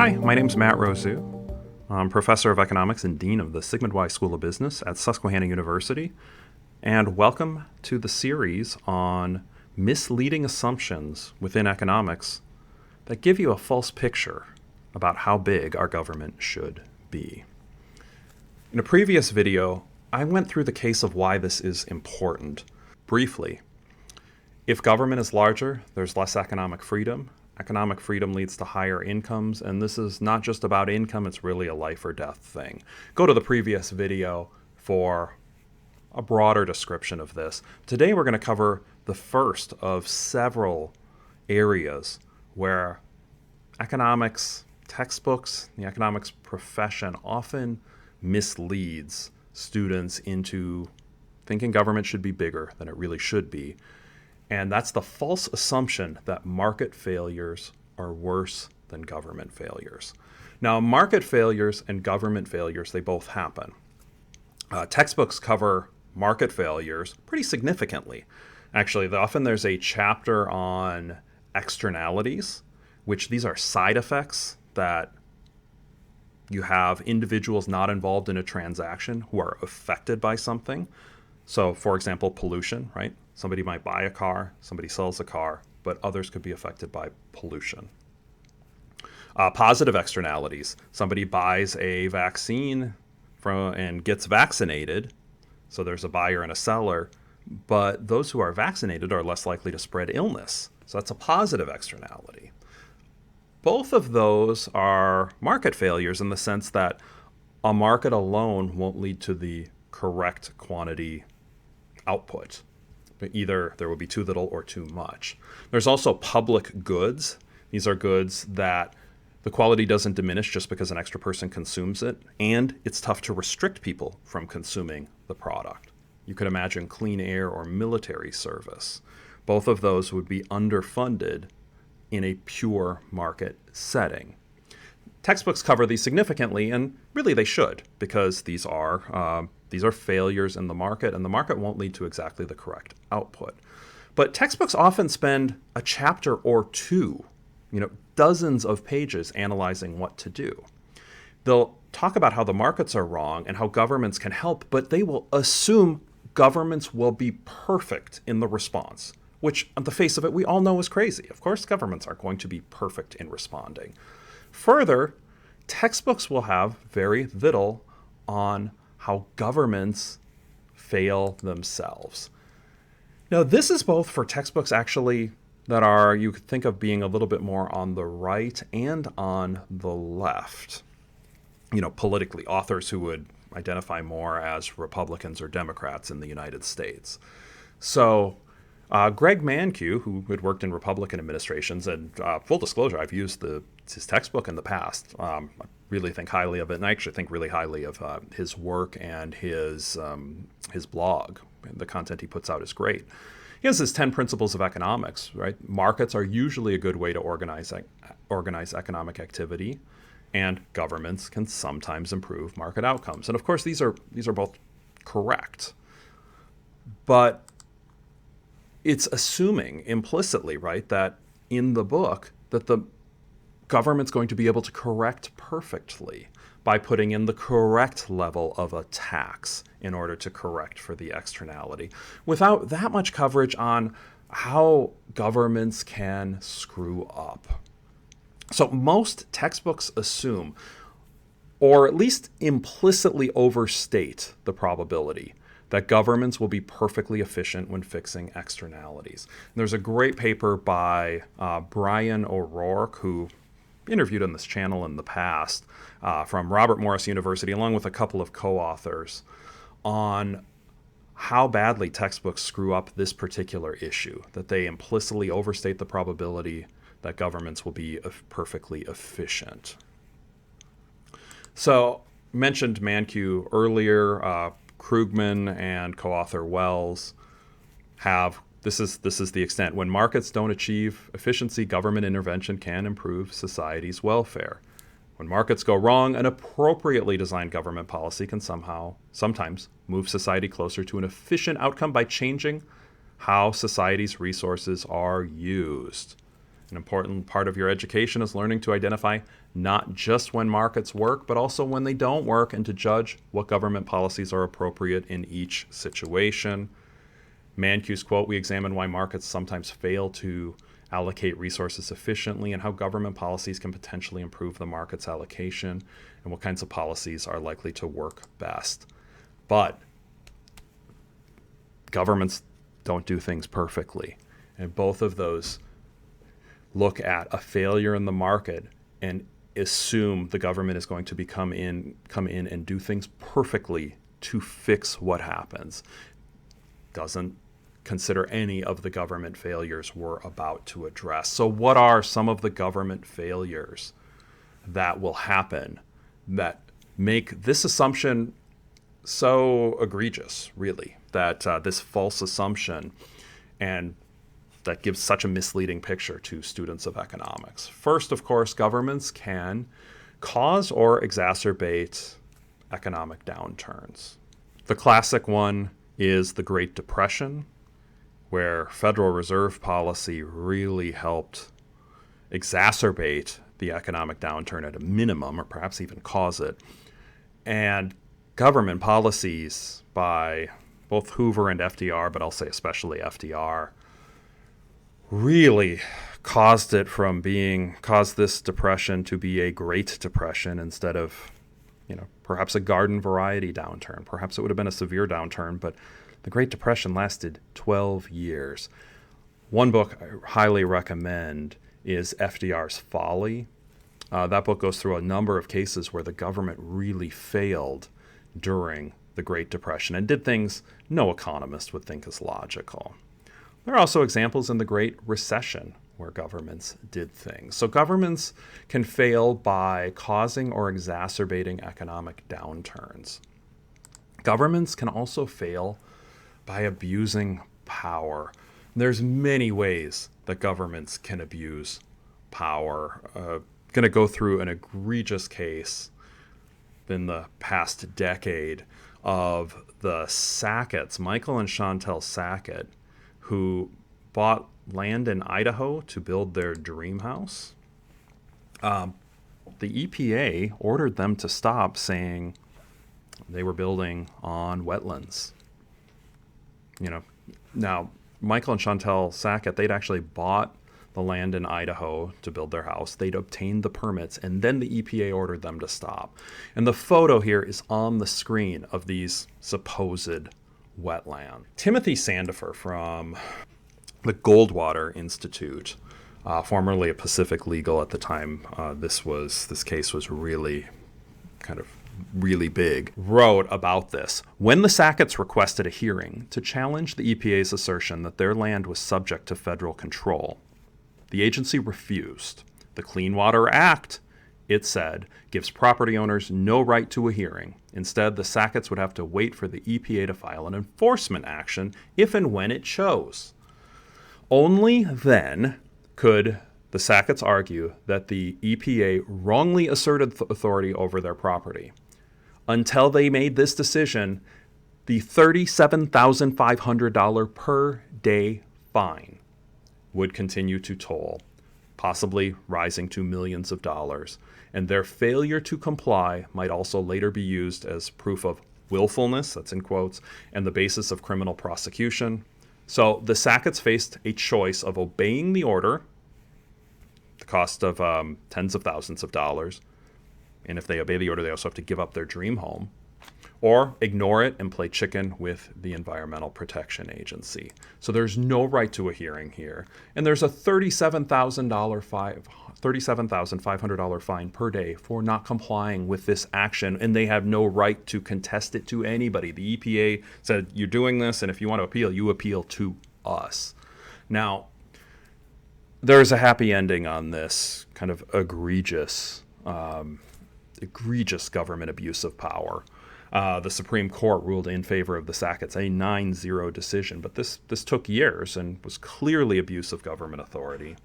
Hi, my name's Matt Rosu. I'm professor of economics and dean of the Sigmund Weiss School of Business at Susquehanna University. And welcome to the series on misleading assumptions within economics that give you a false picture about how big our government should be. In a previous video, I went through the case of why this is important briefly. If government is larger, there's less economic freedom. Economic freedom leads to higher incomes, and this is not just about income, it's really a life or death thing. Go to the previous video for a broader description of this. Today we're going to cover the first of several areas where economics textbooks, the economics profession often misleads students into thinking government should be bigger than it really should be. And that's the false assumption that market failures are worse than government failures. Now, market failures and government failures, they both happen. Textbooks cover market failures pretty significantly. Actually, often there's a chapter on externalities, which these are side effects that you have individuals not involved in a transaction who are affected by something. So, for example, pollution, right? Somebody might buy a car, somebody sells a car, but others could be affected by pollution. Positive externalities. Somebody buys a vaccine and gets vaccinated, so there's a buyer and a seller, but those who are vaccinated are less likely to spread illness. So that's a positive externality. Both of those are market failures in the sense that a market alone won't lead to the correct quantity output. Either there will be too little or too much. There's also public goods. These are goods that the quality doesn't diminish just because an extra person consumes it, and it's tough to restrict people from consuming the product. You could imagine clean air or military service. Both of those would be underfunded in a pure market setting. Textbooks cover these significantly, and really they should, because these are failures in the market, and the market won't lead to exactly the correct output. But textbooks often spend a chapter or two, dozens of pages analyzing what to do. They'll talk about how the markets are wrong and how governments can help, but they will assume governments will be perfect in the response, which on the face of it, we all know is crazy. Of course, governments aren't going to be perfect in responding. Further, textbooks will have very little on how governments fail themselves. Now, this is both for textbooks actually that are, you could think of being a little bit more on the right and on the left. Politically, authors who would identify more as Republicans or Democrats in the United States. So, Greg Mankiw, who had worked in Republican administrations, and full disclosure, I've used his textbook in the past. I really think highly of it, and I actually think really highly of his work and his blog. The content he puts out is great. He has his 10 principles of economics, right? Markets are usually a good way to organize economic activity, and governments can sometimes improve market outcomes. And of course, these are both correct. But it's assuming implicitly, right, that in the book that the government's going to be able to correct perfectly by putting in the correct level of a tax in order to correct for the externality, without that much coverage on how governments can screw up. So most textbooks assume, or at least implicitly overstate, the probability that governments will be perfectly efficient when fixing externalities. And there's a great paper by Brian O'Rourke, who interviewed on this channel in the past, from Robert Morris University, along with a couple of co-authors, on how badly textbooks screw up this particular issue, that they implicitly overstate the probability that governments will be perfectly efficient. So, mentioned Mankiw earlier. Krugman and co-author Wells have, this is the extent. When markets don't achieve efficiency, government intervention can improve society's welfare. When markets go wrong, an appropriately designed government policy can sometimes move society closer to an efficient outcome by changing how society's resources are used. An important part of your education is learning to identify not just when markets work, but also when they don't work, and to judge what government policies are appropriate in each situation. Mancu's quote, "We examine why markets sometimes fail to allocate resources efficiently and how government policies can potentially improve the market's allocation and what kinds of policies are likely to work best." But governments don't do things perfectly. And both of those look at a failure in the market and assume the government is going to come in and do things perfectly to fix what happens. Doesn't consider any of the government failures we're about to address. So what are some of the government failures that will happen that make this assumption so egregious, really, that this false assumption, and that gives such a misleading picture to students of economics? First, of course, governments can cause or exacerbate economic downturns. The classic one is the Great Depression, where Federal Reserve policy really helped exacerbate the economic downturn at a minimum, or perhaps even cause it. And government policies by both Hoover and FDR, but I'll say especially FDR, really caused this depression to be a Great Depression instead of, perhaps a garden variety downturn. Perhaps it would have been a severe downturn, but the Great Depression lasted 12 years. One book I highly recommend is FDR's Folly. That book goes through a number of cases where the government really failed during the Great Depression and did things no economist would think is logical. There are also examples in the Great Recession where governments did things. So governments can fail by causing or exacerbating economic downturns. Governments can also fail by abusing power. There's many ways that governments can abuse power. Going to go through an egregious case in the past decade of the Sacketts, Michael and Chantel Sackett, who bought land in Idaho to build their dream house. The EPA ordered them to stop, saying they were building on wetlands. Now, Michael and Chantel Sackett, they'd actually bought the land in Idaho to build their house. They'd obtained the permits, and then the EPA ordered them to stop. And the photo here is on the screen of these supposed wetland. Timothy Sandifer from the Goldwater Institute, formerly a Pacific Legal at the time, this case was really big, wrote about this. When the Sacketts requested a hearing to challenge the EPA's assertion that their land was subject to federal control, the agency refused. The Clean Water Act, it said, gives property owners no right to a hearing. Instead, the Sacketts would have to wait for the EPA to file an enforcement action if and when it chose. Only then could the Sacketts argue that the EPA wrongly asserted authority over their property. Until they made this decision, the $37,500 per day fine would continue to toll, possibly rising to millions of dollars. And their failure to comply might also later be used as proof of willfulness, that's in quotes, and the basis of criminal prosecution. So the Sacketts faced a choice of obeying the order, the cost of tens of thousands of dollars, and if they obey the order, they also have to give up their dream home, or ignore it and play chicken with the Environmental Protection Agency. So there's no right to a hearing here, and there's a $37,500 fine per day for not complying with this action, and they have no right to contest it to anybody. The EPA said, you're doing this, and if you want to appeal, you appeal to us. Now, there's a happy ending on this kind of egregious government abuse of power. The Supreme Court ruled in favor of the Sacketts, a 9-0 decision, but this took years and was clearly abuse of government authority.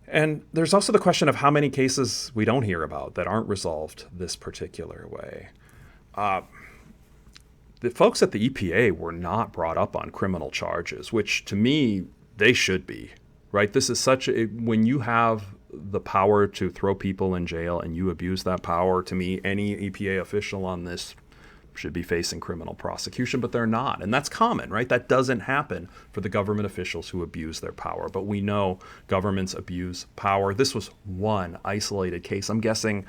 And there's also the question of how many cases we don't hear about that aren't resolved this particular way. The folks at the EPA were not brought up on criminal charges, which to me, they should be. right? This is when you have the power to throw people in jail and you abuse that power, to me, any EPA official on this should be facing criminal prosecution, but they're not. And that's common, right? That doesn't happen for the government officials who abuse their power. But we know governments abuse power. This was one isolated case. I'm guessing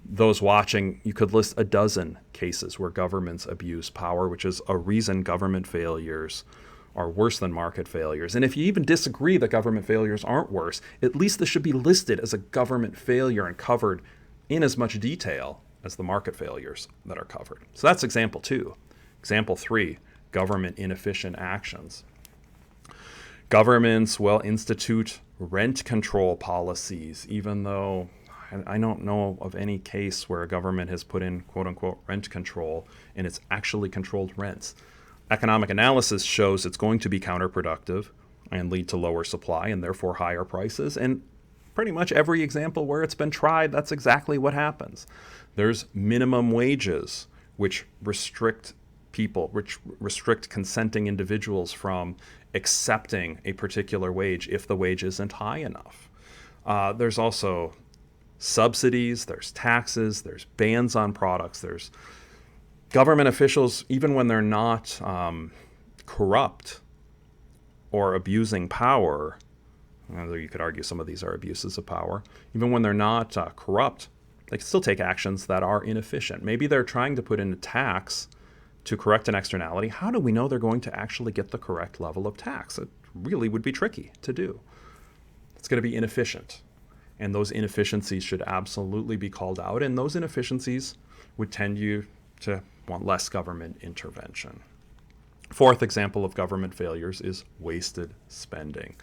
those watching, you could list a dozen cases where governments abuse power, which is a reason government failures are worse than market failures. And if you even disagree that government failures aren't worse, at least this should be listed as a government failure and covered in as much detail as the market failures that are covered. So that's example 2. Example 3, government inefficient actions. Governments will institute rent control policies, even though I don't know of any case where a government has put in quote unquote rent control and it's actually controlled rents. Economic analysis shows it's going to be counterproductive and lead to lower supply and therefore higher prices. And pretty much every example where it's been tried, that's exactly what happens. There's minimum wages, which restrict consenting individuals from accepting a particular wage if the wage isn't high enough. There's also subsidies, there's taxes, there's bans on products, there's government officials, even when they're not corrupt or abusing power, although you could argue some of these are abuses of power, even when they're not corrupt, they can still take actions that are inefficient. Maybe they're trying to put in a tax to correct an externality. How do we know they're going to actually get the correct level of tax? It really would be tricky to do. It's going to be inefficient. And those inefficiencies should absolutely be called out. And those inefficiencies would tend you to want less government intervention. 4th example of government failures is wasted spending.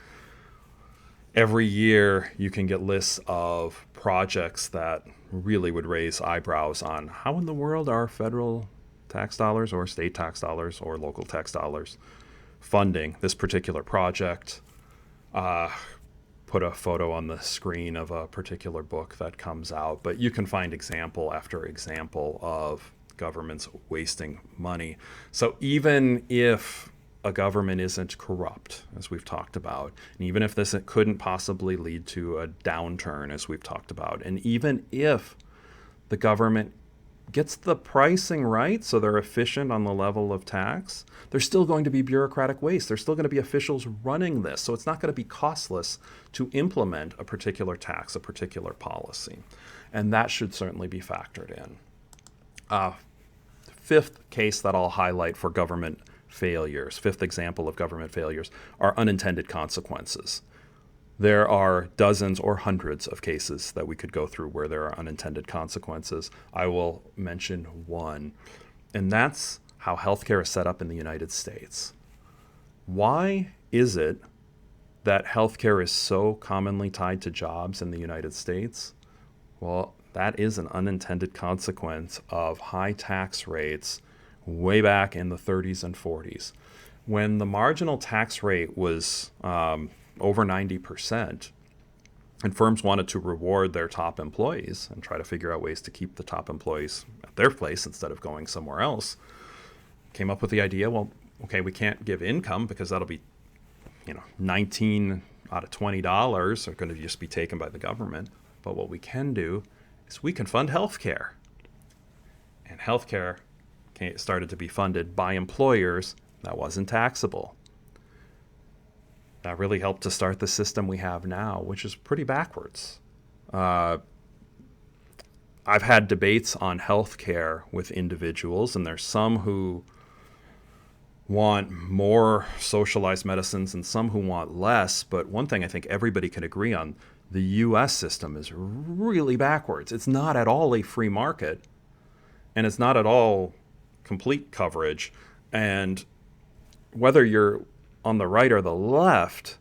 Every year you can get lists of projects that really would raise eyebrows on how in the world are federal tax dollars or state tax dollars or local tax dollars funding this particular project. Put a photo on the screen of a particular book that comes out, but you can find example after example of governments wasting money. So even if a government isn't corrupt, as we've talked about, and even if this couldn't possibly lead to a downturn, as we've talked about, and even if the government gets the pricing right so they're efficient on the level of tax, there's still going to be bureaucratic waste. There's still going to be officials running this. So it's not going to be costless to implement a particular tax, a particular policy. And that should certainly be factored in. 5th case that I'll highlight for government failures, 5th example of government failures, are unintended consequences. There are dozens or hundreds of cases that we could go through where there are unintended consequences. I will mention one, and that's how healthcare is set up in the United States. Why is it that healthcare is so commonly tied to jobs in the United States? Well, that is an unintended consequence of high tax rates way back in the 30s and 40s. When the marginal tax rate was over 90%, and firms wanted to reward their top employees and try to figure out ways to keep the top employees at their place instead of going somewhere else, came up with the idea, well, okay, we can't give income because that'll be, 19 out of $20 are going to just be taken by the government. But what we can do is we can fund healthcare. And healthcare started to be funded by employers that wasn't taxable. That really helped to start the system we have now, which is pretty backwards. I've had debates on healthcare with individuals, and there's some who want more socialized medicines and some who want less. But one thing I think everybody can agree on, the U.S. system is really backwards. It's not at all a free market, and it's not at all complete coverage. And whether you're on the right or the left,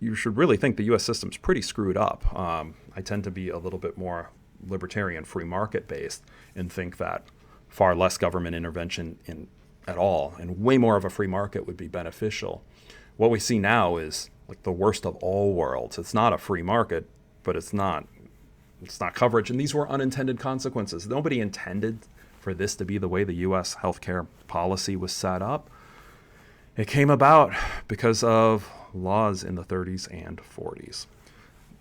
you should really think the U.S. system's pretty screwed up. I tend to be a little bit more libertarian, free market based, and think that far less government intervention at all and way more of a free market would be beneficial. What we see now is like the worst of all worlds. It's not a free market, but it's not coverage. And these were unintended consequences. Nobody intended for this to be the way the U.S. healthcare policy was set up. It came about because of laws in the 30s and 40s.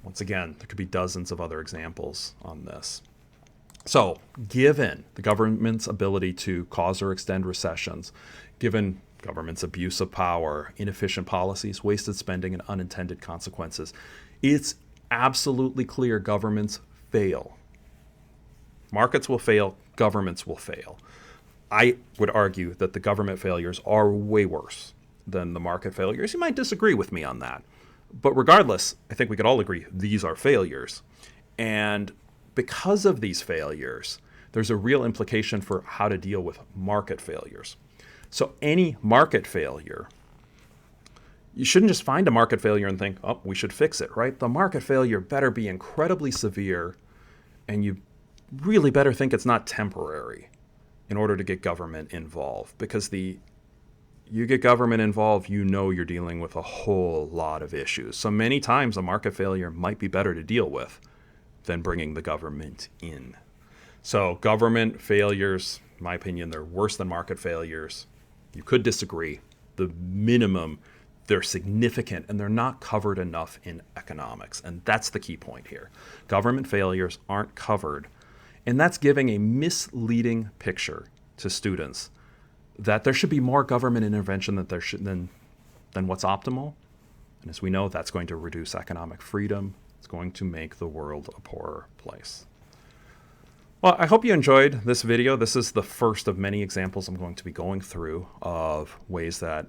Once again, there could be dozens of other examples on this. So, given the government's ability to cause or extend recessions, given government's abuse of power, inefficient policies, wasted spending, and unintended consequences, it's absolutely clear governments fail. Markets will fail, governments will fail. I would argue that the government failures are way worse than the market failures. You might disagree with me on that. But regardless, I think we could all agree these are failures. And because of these failures, there's a real implication for how to deal with market failures. So any market failure, you shouldn't just find a market failure and think, oh, we should fix it, right? The market failure better be incredibly severe, and you really better think it's not temporary in order to get government involved. Because you get government involved, you know you're dealing with a whole lot of issues. So many times a market failure might be better to deal with than bringing the government in. So government failures, in my opinion, they're worse than market failures. You could disagree. The minimum, they're significant and they're not covered enough in economics. And that's the key point here. Government failures aren't covered. And that's giving a misleading picture to students that there should be more government intervention than what's optimal. And as we know, that's going to reduce economic freedom. It's going to make the world a poorer place. Well, I hope you enjoyed this video. This is the first of many examples I'm going to be going through of ways that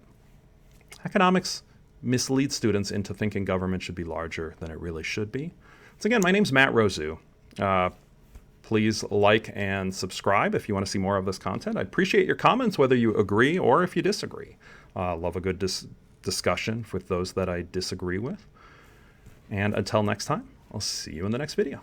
economics misleads students into thinking government should be larger than it really should be. So again, my name's Matt Rosu. Please like and subscribe if you want to see more of this content. I'd appreciate your comments, whether you agree or if you disagree. Love a good discussion with those that I disagree with. And until next time, I'll see you in the next video.